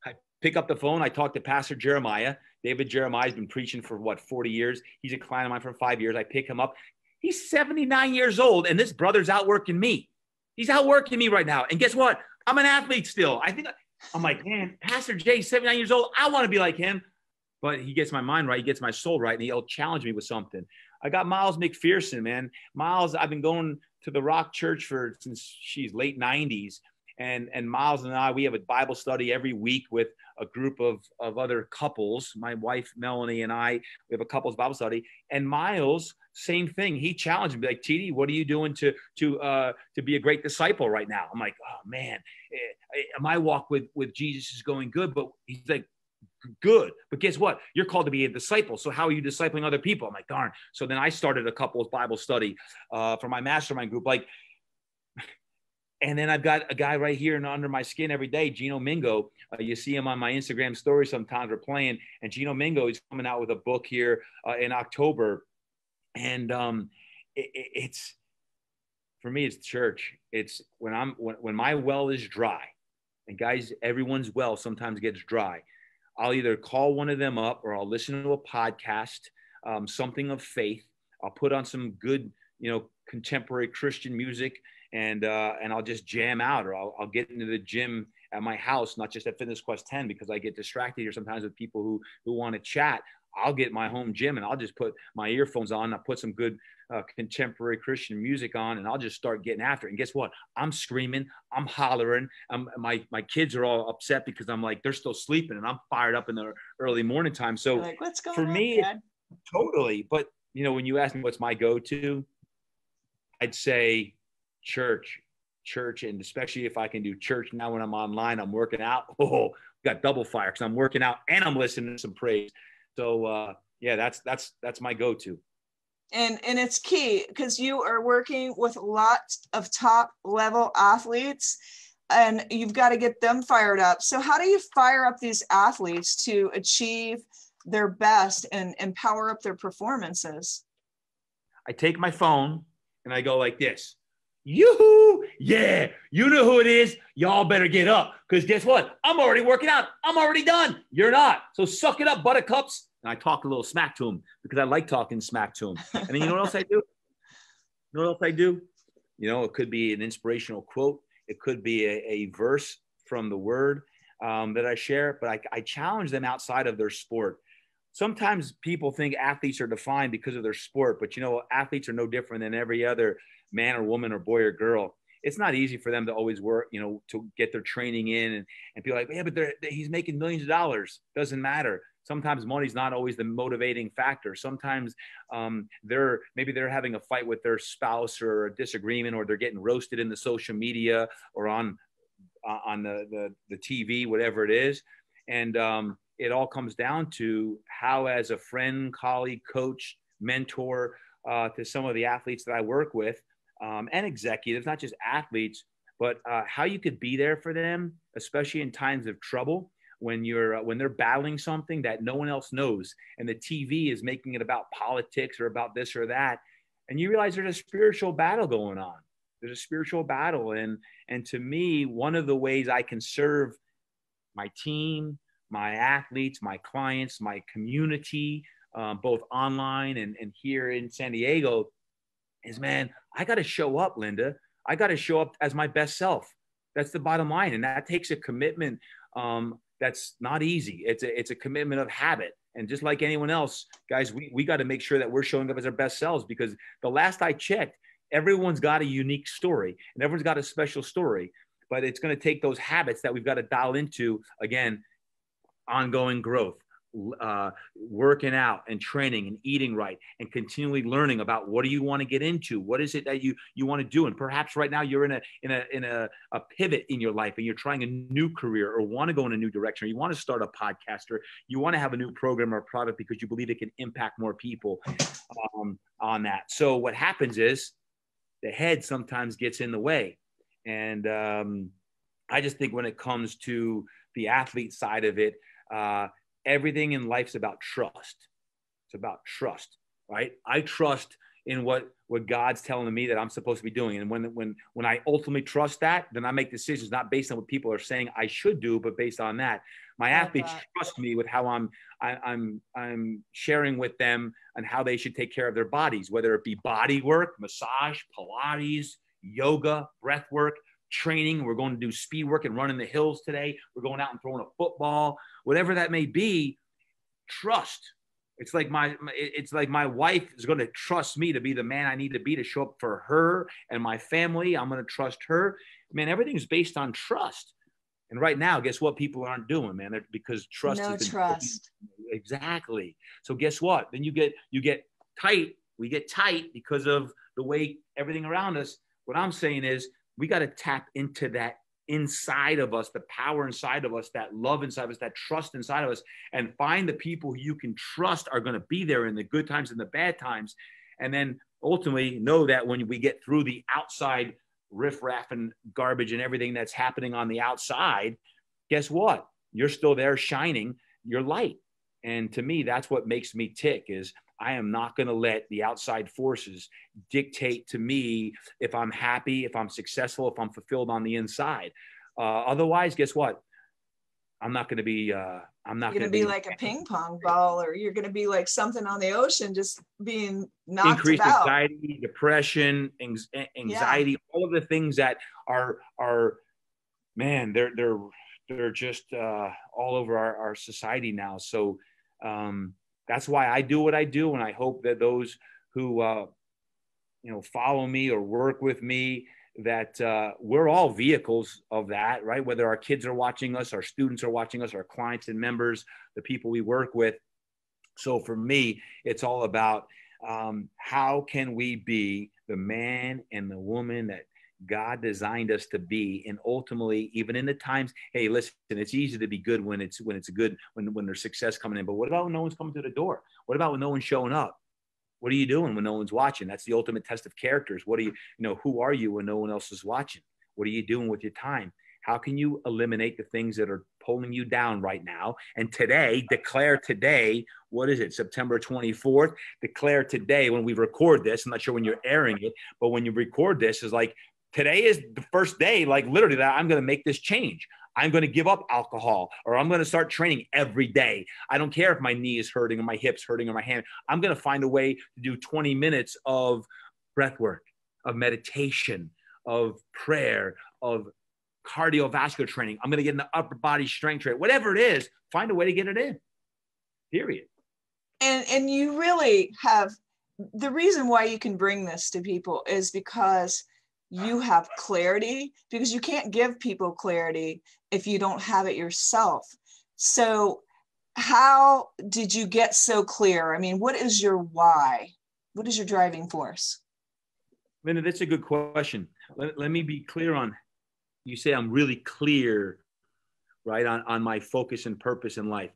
Speaker 2: I pick up the phone. I talk to Pastor Jeremiah. David Jeremiah has been preaching for 40 years. He's a client of mine for 5 years. I pick him up. He's 79 years old, and this brother's outworking me. He's outworking me right now. And guess what? I'm an athlete still. I'm like, man, Pastor Jay, 79 years old. I want to be like him. But he gets my mind right. He gets my soul right. And he'll challenge me with something. I got Miles McPherson, man. Miles, I've been going to the Rock Church since she's late 90s. And Miles and I, we have a Bible study every week with a group of other couples. My wife, Melanie, and I, we have a couples Bible study. And Miles, same thing. He challenged me, like, TD, what are you doing to be a great disciple right now? I'm like, oh, man, my walk with Jesus is going good. But he's like, good. But guess what? You're called to be a disciple. So how are you discipling other people? I'm like, darn. So then I started a couples Bible study for my mastermind group. And then I've got a guy right here and under my skin every day, Gino Mingo. You see him on my Instagram story sometimes. We're playing. And Gino Mingo is coming out with a book here in October. And it's, for me, it's church. It's when my well is dry. And guys, everyone's well sometimes gets dry. I'll either call one of them up or I'll listen to a podcast, something of faith. I'll put on some good, contemporary Christian music. And I'll just jam out, or I'll get into the gym at my house, not just at Fitness Quest 10, because I get distracted here sometimes with people who want to chat. I'll get my home gym and I'll just put my earphones on. I'll put some good contemporary Christian music on, and I'll just start getting after it. And guess what? I'm screaming, I'm hollering. My kids are all upset because I'm like, they're still sleeping, and I'm fired up in the early morning time. So
Speaker 1: like, what's going
Speaker 2: for
Speaker 1: on,
Speaker 2: me,
Speaker 1: Dad?
Speaker 2: Totally. But when you ask me what's my go-to, I'd say church, and especially if I can do church now when I'm online, I'm working out. Oh, got double fire because I'm working out and I'm listening to some praise. So yeah, that's my go-to.
Speaker 1: And it's key because you are working with lots of top level athletes and you've got to get them fired up. So how do you fire up these athletes to achieve their best and power up their performances?
Speaker 2: I take my phone and I go like this. Yoo-hoo! Yeah, you know who it is. Y'all better get up because guess what? I'm already working out. I'm already done. You're not. So suck it up, buttercups. And I talk a little smack to him because I like talking smack to him. And then you know what else I do? It could be an inspirational quote. It could be a verse from the word that I share. But I challenge them outside of their sport. Sometimes people think athletes are defined because of their sport. But, athletes are no different than every other man or woman or boy or girl. It's not easy for them to always work, to get their training in and be like, yeah, but he's making millions of dollars. Doesn't matter. Sometimes money's not always the motivating factor. Sometimes they're having a fight with their spouse or a disagreement, or they're getting roasted in the social media or on the TV, whatever it is. And it all comes down to how, as a friend, colleague, coach, mentor to some of the athletes that I work with, and executives, not just athletes, but how you could be there for them, especially in times of trouble when they're battling something that no one else knows, and the TV is making it about politics or about this or that, and you realize there's a spiritual battle going on. There's a spiritual battle, and to me, one of the ways I can serve my team, my athletes, my clients, my community, both online and here in San Diego, is, man, I got to show up, Linda. I got to show up as my best self. That's the bottom line. And that takes a commitment that's not easy. It's a commitment of habit. And just like anyone else, guys, we got to make sure that we're showing up as our best selves, because the last I checked, everyone's got a unique story and everyone's got a special story. but it's going to take those habits that we've got to dial into, again, ongoing growth, working out and training and eating right and continually learning about what do you want to get into, what is it that you want to do. And perhaps right now you're in a pivot in your life and you're trying a new career or want to go in a new direction, or you want to start a podcast, or you want to have a new program or product because you believe it can impact more people on that. So what happens is the head sometimes gets in the way. And I just think when it comes to the athlete side of it, everything in life's about trust. It's about trust, right? I trust in what God's telling me that I'm supposed to be doing. And when I ultimately trust that, then I make decisions not based on what people are saying I should do, but based on that. My athletes trust me with how I'm sharing with them and how they should take care of their bodies, whether it be body work, massage, Pilates, yoga, breath work, training. We're going to do speed work and run in the hills today. We're going out and throwing a football, whatever that may be. Trust. It's like my wife is going to trust me to be the man I need to be to show up for her and my family. I'm going to trust her. Man, everything's based on trust. And right now, guess what? People aren't doing, man, because trust.
Speaker 1: No trust.
Speaker 2: Exactly. So guess what? Then you get tight. We get tight because of the way everything around us. What I'm saying is we got to tap into that inside of us, the power inside of us, that love inside of us, that trust inside of us, and find the people who you can trust are going to be there in the good times and the bad times. And then ultimately know that when we get through the outside riffraff and garbage and everything that's happening on the outside, guess what? You're still there shining your light. And to me, that's what makes me tick, is I am not going to let the outside forces dictate to me if I'm happy, if I'm successful, if I'm fulfilled on the inside. Otherwise, guess what? I'm not going to be. I'm not going to be
Speaker 1: like a ping pong ball, or you're going to be like something on the ocean, just being knocked
Speaker 2: increased
Speaker 1: about.
Speaker 2: Anxiety, depression, anxiety, all of the things that are, man, they're just all over our society now. So. That's why I do what I do. And I hope that those who, follow me or work with me, that we're all vehicles of that, right? Whether our kids are watching us, our students are watching us, our clients and members, the people we work with. So for me, it's all about how can we be the man and the woman that God designed us to be. And ultimately, even in the times, hey, listen, it's easy to be good when there's success coming in. But what about when no one's coming to the door? What about when no one's showing up? What are you doing when no one's watching? That's the ultimate test of characters. Who are you when no one else is watching? What are you doing with your time? How can you eliminate the things that are pulling you down right now? And declare today, what is it, September 24th? Declare today, when we record this, I'm not sure when you're airing it, but when you record this, is like, today is the first day, like literally, that I'm going to make this change. I'm going to give up alcohol, or I'm going to start training every day. I don't care if my knee is hurting or my hip's hurting or my hand. I'm going to find a way to do 20 minutes of breath work, of meditation, of prayer, of cardiovascular training. I'm going to get into upper body strength training, whatever it is, find a way to get it in, period.
Speaker 1: And you really have, the reason why you can bring this to people is because you have clarity, because you can't give people clarity if you don't have it yourself. So how did you get so clear? I mean, what is your why? What is your driving force?
Speaker 2: Linda, that's a good question. Let me be clear on, you say I'm really clear, right, on my focus and purpose in life.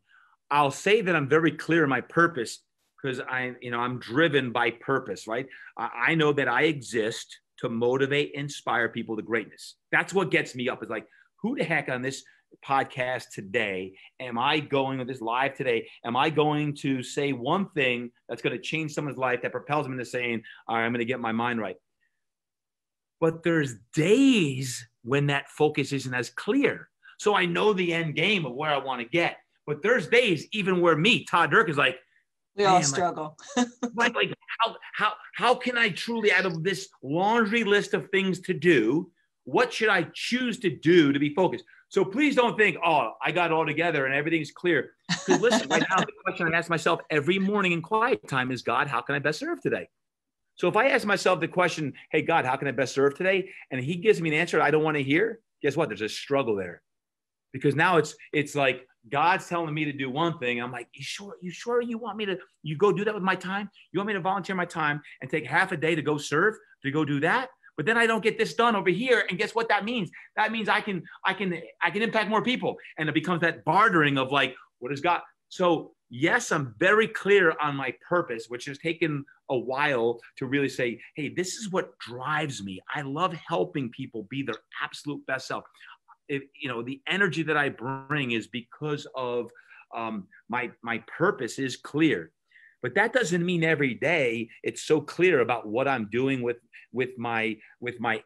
Speaker 2: I'll say that I'm very clear in my purpose because I'm driven by purpose, right? I know that I exist to motivate, inspire people to greatness. That's what gets me up. Is like, who the heck on this podcast today am I going, with this live today, am I going to say one thing that's going to change someone's life, that propels them into saying, all right, I'm going to get my mind right. But there's days when that focus isn't as clear. So I know the end game of where I want to get. But there's days even where me, Todd Durkin, is like,
Speaker 1: we all struggle.
Speaker 2: like how can I truly, out of this laundry list of things to do, what should I choose to do to be focused? So please don't think, oh, I got it all together and everything's clear. Because listen, right now, the question I ask myself every morning in quiet time is, God, how can I best serve today? So if I ask myself the question, hey, God, how can I best serve today? And he gives me an answer I don't want to hear, guess what? There's a struggle there, because now it's like God's telling me to do one thing. I'm like, you sure you want me to, you go do that with my time? You want me to volunteer my time and take half a day to go serve, to go do that? But then I don't get this done over here. And guess what that means? That means I can impact more people. And it becomes that bartering of like, what is God? So yes, I'm very clear on my purpose, which has taken a while to really say, hey, this is what drives me. I love helping people be their absolute best self. The energy that I bring is because of my purpose is clear. But that doesn't mean every day it's so clear about what I'm doing with my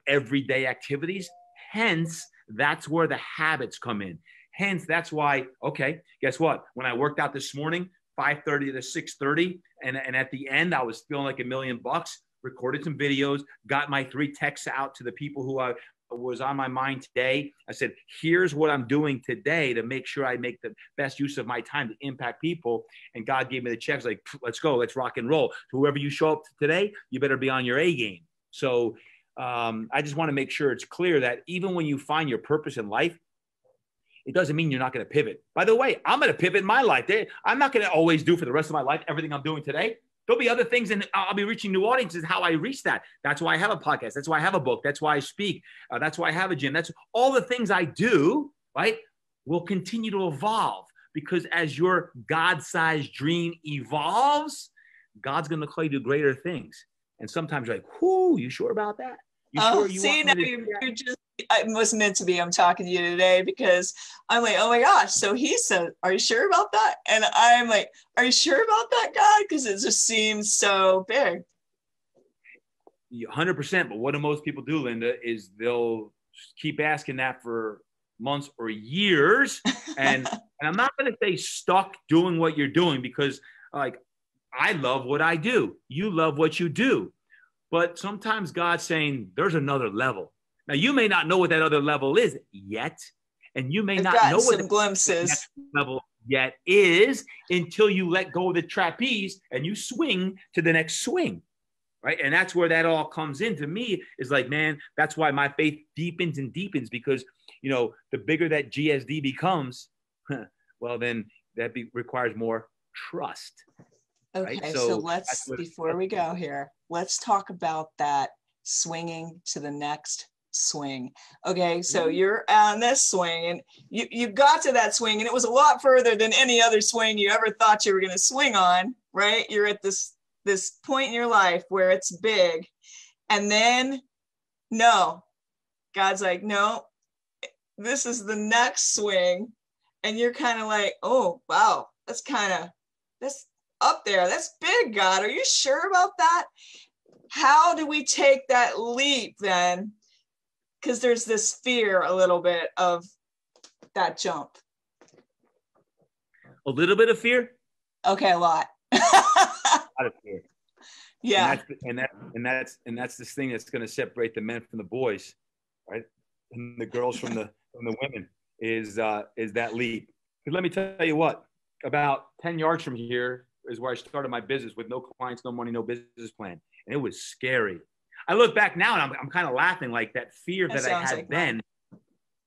Speaker 2: everyday activities. Hence, that's where the habits come in. Hence, that's why, okay, guess what? When I worked out this morning, 5:30 to 6:30, and at the end, I was feeling like $1 million, recorded some videos, got my 3 texts out to the people who I was on my mind today. I said, here's what I'm doing today to make sure I make the best use of my time to impact people. And God gave me the checks like, let's go, let's rock and roll. Whoever you show up to today, you better be on your A game. So I just want to make sure it's clear that even when you find your purpose in life, it doesn't mean you're not going to pivot. By the way, I'm going to pivot in my life. I'm not going to always do for the rest of my life everything I'm doing today. There'll be other things, and I'll be reaching new audiences. How I reach that. That's why I have a podcast. That's why I have a book. That's why I speak. That's why I have a gym. That's all the things I do, right, will continue to evolve, because as your God-sized dream evolves, God's going to call you to greater things. And sometimes you're like, whoo, you sure about that? You sure you
Speaker 1: see, now you're just, it was meant to be. I'm talking to you today because I'm like, oh my gosh. So he said, are you sure about that? And I'm like, are you sure about that, God? Because it just seems so big.
Speaker 2: 100%. But what do most people do, Linda, is they'll keep asking that for months or years. And I'm not going to say stuck doing what you're doing, because like, I love what I do. You love what you do. But sometimes God's saying there's another level. Now, you may not know what that other level is yet, and you may not know what the next level yet is until you let go of the trapeze and you swing to the next swing, right? And that's where that all comes in. To me, is like, man, that's why my faith deepens and deepens, because, the bigger that GSD becomes, well, then that requires more trust.
Speaker 1: Okay,
Speaker 2: right?
Speaker 1: so let's, before we go here, let's talk about that swinging to the next swing. Okay, so you're on this swing, and you got to that swing, and it was a lot further than any other swing you ever thought you were going to swing on, right? You're at this point in your life where it's big, and then God's like, no, this is the next swing, and you're kind of like, oh wow, that's up there, that's big, God, are you sure about that? How do we take that leap then? Because there's this fear a little bit of that jump.
Speaker 2: A little bit of fear?
Speaker 1: Okay, a lot.
Speaker 2: A lot of fear.
Speaker 1: Yeah.
Speaker 2: And that's this thing that's going to separate the men from the boys, right? And the girls from the women is that leap. Because let me tell you what, about 10 yards from here is where I started my business with no clients, no money, no business plan. And it was scary. I look back now and I'm kind of laughing, like that fear that I had then,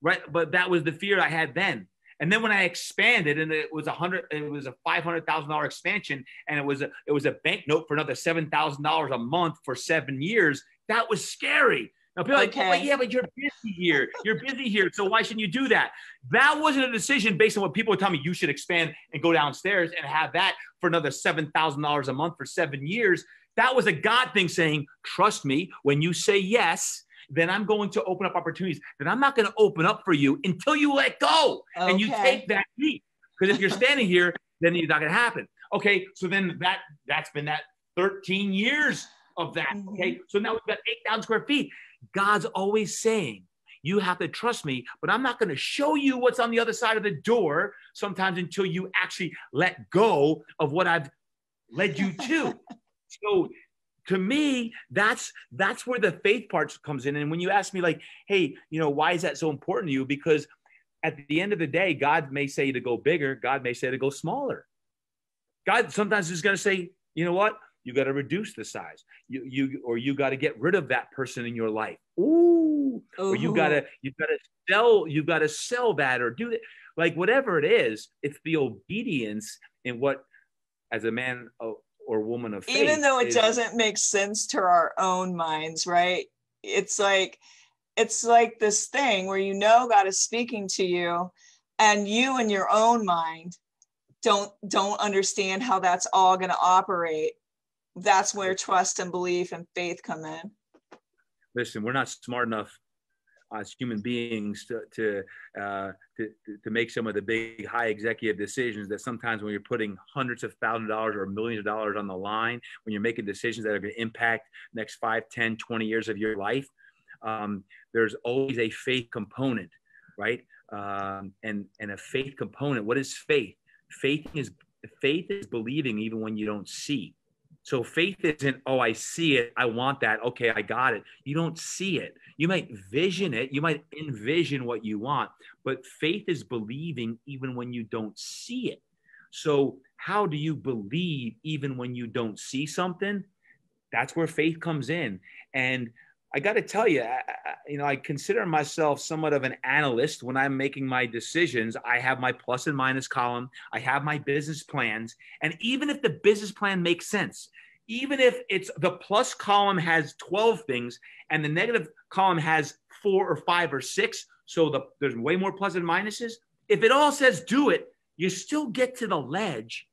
Speaker 2: right? But that was the fear I had then. And then when I expanded, and it was a $500,000 expansion, and it was a bank note for another $7,000 a month for 7 years. That was scary. Now people are like, well, yeah, but you're busy here. You're busy here. So why shouldn't you do that? That wasn't a decision based on what people were telling me. You should expand and go downstairs and have that for another $7,000 a month for 7 years. That was a God thing saying, trust me, when you say yes, then I'm going to open up opportunities that I'm not going to open up for you until you let go and you take that leap. Because if you're standing here, then it's not going to happen. Okay, so then that's been that 13 years of that. Okay, so now we've got 8,000 square feet. God's always saying, you have to trust me, but I'm not going to show you what's on the other side of the door sometimes until you actually let go of what I've led you to. So to me, that's where the faith part comes in. And when you ask me like, hey, why is that so important to you? Because at the end of the day, God may say to go bigger. God may say to go smaller. God sometimes is going to say, you know what? You got to reduce the size. You got to get rid of that person in your life. Ooh, or you gotta sell that or do that. Like whatever it is, it's the obedience in what, as a man or woman of faith,
Speaker 1: even though it doesn't make sense to our own minds, right? It's like this thing where God is speaking to you, and you in your own mind don't understand how that's all going to operate. That's where trust and belief and faith come in.
Speaker 2: Listen, we're not smart enough as human beings to make some of the big high executive decisions that sometimes when you're putting hundreds of thousands of dollars or millions of dollars on the line, when you're making decisions that are going to impact next 5, 10, 20 years of your life, there's always a faith component, right? And a faith component. What is faith? Faith is believing even when you don't see. So faith isn't, oh, I see it, I want that, okay, I got it. You don't see it. You might vision it, you might envision what you want, but faith is believing even when you don't see it. So how do you believe even when you don't see something? That's where faith comes in. And I got to tell you, I consider myself somewhat of an analyst when I'm making my decisions. I have my plus and minus column. I have my business plans. And even if the business plan makes sense, even if it's the plus column has 12 things and the negative column has 4 or 5 or 6, so there's way more plus and minuses. If it all says do it, you still get to the ledge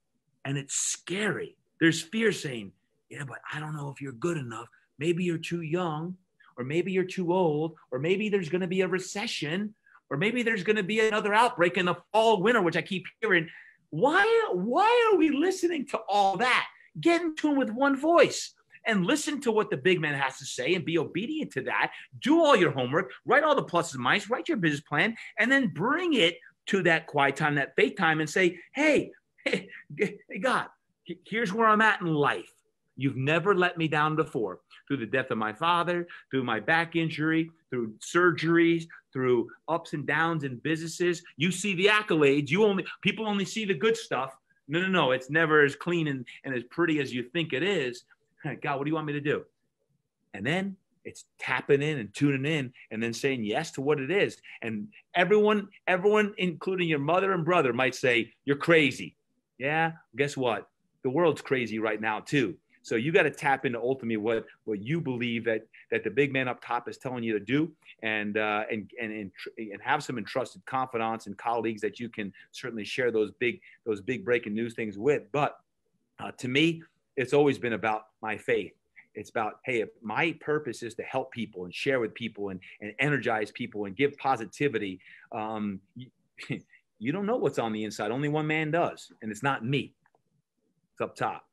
Speaker 2: and it's scary. There's fear saying, yeah, but I don't know if you're good enough. Maybe you're too young. Or maybe you're too old, or maybe there's going to be a recession, or maybe there's going to be another outbreak in the fall, winter, which I keep hearing. Why are we listening to all that? Get in tune with one voice and listen to what the big man has to say and be obedient to that. Do all your homework, write all the pluses and minuses, write your business plan, and then bring it to that quiet time, that faith time, and say, hey, God, here's where I'm at in life. You've never let me down before. Through the death of my father, through my back injury, through surgeries, through ups and downs in businesses. You see the accolades. People only see the good stuff. No. It's never as clean and as pretty as you think it is. God, what do you want me to do? And then it's tapping in and tuning in and then saying yes to what it is. And everyone, including your mother and brother, might say, you're crazy. Yeah, guess what? The world's crazy right now too. So you got to tap into ultimately what you believe that the big man up top is telling you to do, and have some entrusted confidants and colleagues that you can certainly share those big breaking news things with. But to me, it's always been about my faith. It's about, hey, if my purpose is to help people and share with people and energize people and give positivity, you don't know what's on the inside. Only one man does, and it's not me. It's up top.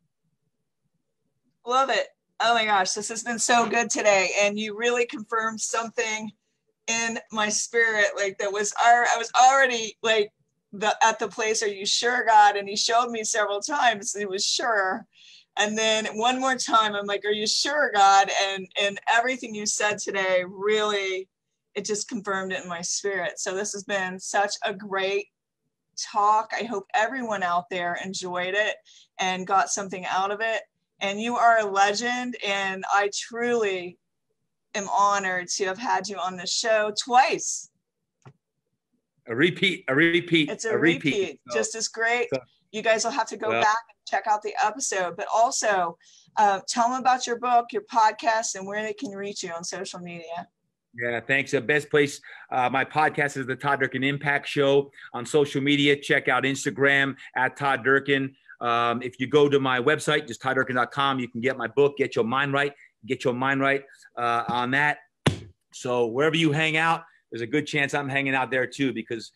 Speaker 1: Love it. Oh my gosh, this has been so good today. And you really confirmed something in my spirit. Like I was already like at the place, are you sure, God? And he showed me several times he was sure. And then one more time, I'm like, are you sure, God? And everything you said today, really, it just confirmed it in my spirit. So this has been such a great talk. I hope everyone out there enjoyed it and got something out of it. And you are a legend, and I truly am honored to have had you on the show twice.
Speaker 2: A repeat.
Speaker 1: It's a repeat. So, just as great. So, you guys will have to go back and check out the episode, but also tell them about your book, your podcast, and where they can reach you on social media.
Speaker 2: Yeah, thanks. The best place. My podcast is the Todd Durkin Impact Show on social media. Check out Instagram at Todd Durkin. If you go to my website, just todddurkin.com, you can get my book, Get Your Mind Right on that. So wherever you hang out, there's a good chance I'm hanging out there too, because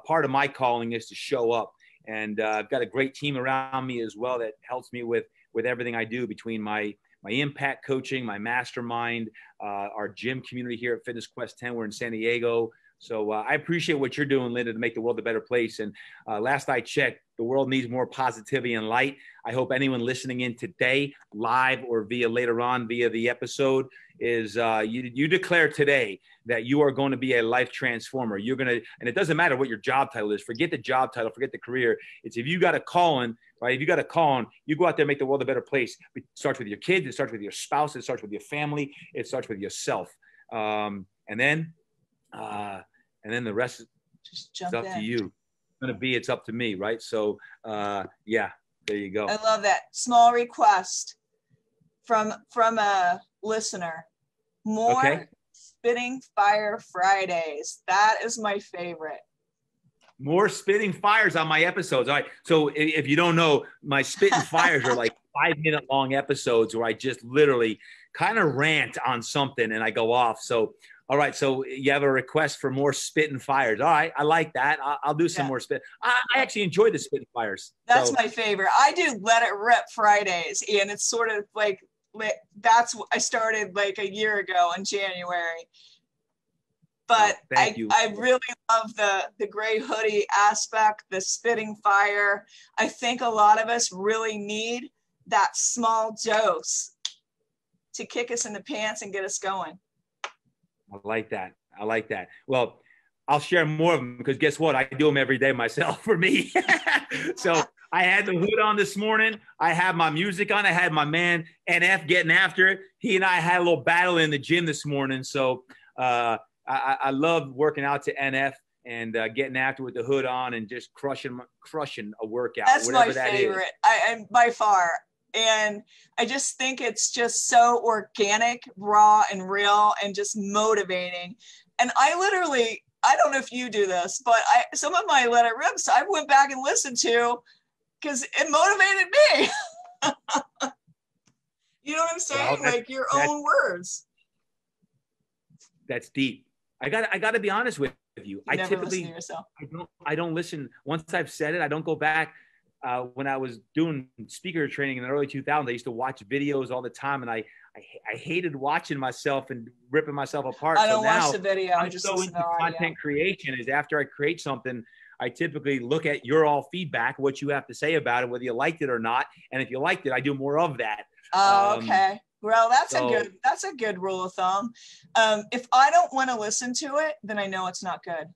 Speaker 2: part of my calling is to show up. And I've got a great team around me as well that helps me with everything I do, between my impact coaching, my mastermind, our gym community here at Fitness Quest 10. We're in San Diego. So I appreciate what you're doing, Linda, to make the world a better place. And last I checked, the world needs more positivity and light. I hope anyone listening in today, live or later on via the episode, is you declare today that you are going to be a life transformer. You're going to, and it doesn't matter what your job title is. Forget the job title, forget the career. It's if you got a calling, right? If you got a calling, you go out there and make the world a better place. It starts with your kids. It starts with your spouse. It starts with your family. It starts with yourself. And then the rest
Speaker 1: Just
Speaker 2: is
Speaker 1: jump
Speaker 2: up to
Speaker 1: in.
Speaker 2: you. It's up to me, right? So yeah, there you go.
Speaker 1: I love that. Small request from a listener. More Spitting Fire Fridays. That is my favorite.
Speaker 2: More spitting fires on my episodes. All right. So if you don't know, my spitting fires are like 5-minute long episodes where I just literally kind of rant on something and I go off. So, all right. So you have a request for more spitting fires. All right. I like that. I'll do some more spit. I actually enjoy the spitting fires.
Speaker 1: That's my favorite. I do Let It Rip Fridays, and it's sort of like that's what I started like a year ago in January. But I really love the gray hoodie aspect, the spitting fire. I think a lot of us really need that small dose to kick us in the pants and get us going.
Speaker 2: I like that. I like that. Well, I'll share more of them because guess what? I do them every day myself for me. So I had the hood on this morning. I had my music on. I had my man NF getting after it. He and I had a little battle in the gym this morning. So I love working out to NF and getting after with the hood on and just crushing a workout.
Speaker 1: That's my favorite. I by far. And I just think it's just so organic, raw, and real, and just motivating. And I don't know if you do this, but some of my Let It Rips I went back and listened to because it motivated me. You know what I'm saying? Well, like your own words.
Speaker 2: That's deep. I got to be honest with you.
Speaker 1: I typically listen to yourself.
Speaker 2: I don't listen. Once I've said it, I don't go back. When I was doing speaker training in the early 2000s, I used to watch videos all the time, and I hated watching myself and ripping myself apart.
Speaker 1: I don't watch the video.
Speaker 2: I'm just so into content creation. Is after I create something, I typically look at your all feedback, what you have to say about it, whether you liked it or not, and if you liked it, I do more of that.
Speaker 1: Oh, okay. Well, that's a good rule of thumb. If I don't want to listen to it, then I know it's not good.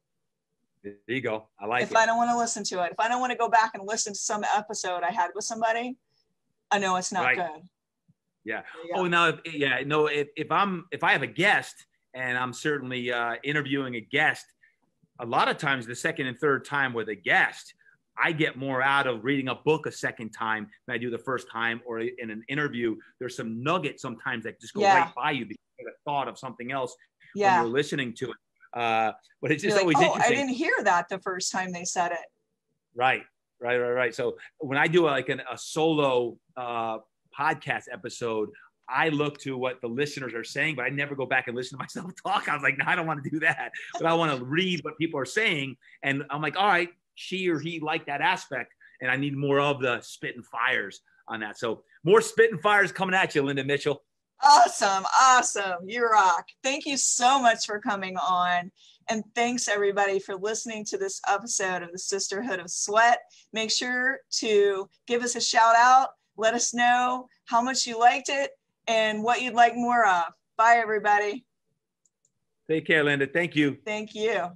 Speaker 2: There you go. I like it.
Speaker 1: If I don't want to listen to it, if I don't want to go back and listen to some episode I had with somebody, I know it's not good.
Speaker 2: Yeah. Oh, now, if I have a guest and I'm certainly interviewing a guest, a lot of times the second and third time with a guest, I get more out of reading a book a second time than I do the first time, or in an interview. There's some nuggets sometimes that just go right by you because you had a thought of something else when you're listening to it. But it's just always interesting.
Speaker 1: I didn't hear that the first time they said it.
Speaker 2: Right. So when I do a solo podcast episode, I look to what the listeners are saying, but I never go back and listen to myself talk. I was like, no, I don't want to do that. But I want to read what people are saying. And I'm like, all right, she or he liked that aspect. And I need more of the spit and fires on that. So more spit and fires coming at you, Linda Mitchell.
Speaker 1: Awesome. You rock. Thank you so much for coming on. And thanks everybody for listening to this episode of the Sisterhood of Sweat. Make sure to give us a shout out. Let us know how much you liked it and what you'd like more of. Bye, everybody.
Speaker 2: Take care, Linda. Thank you.
Speaker 1: Thank you.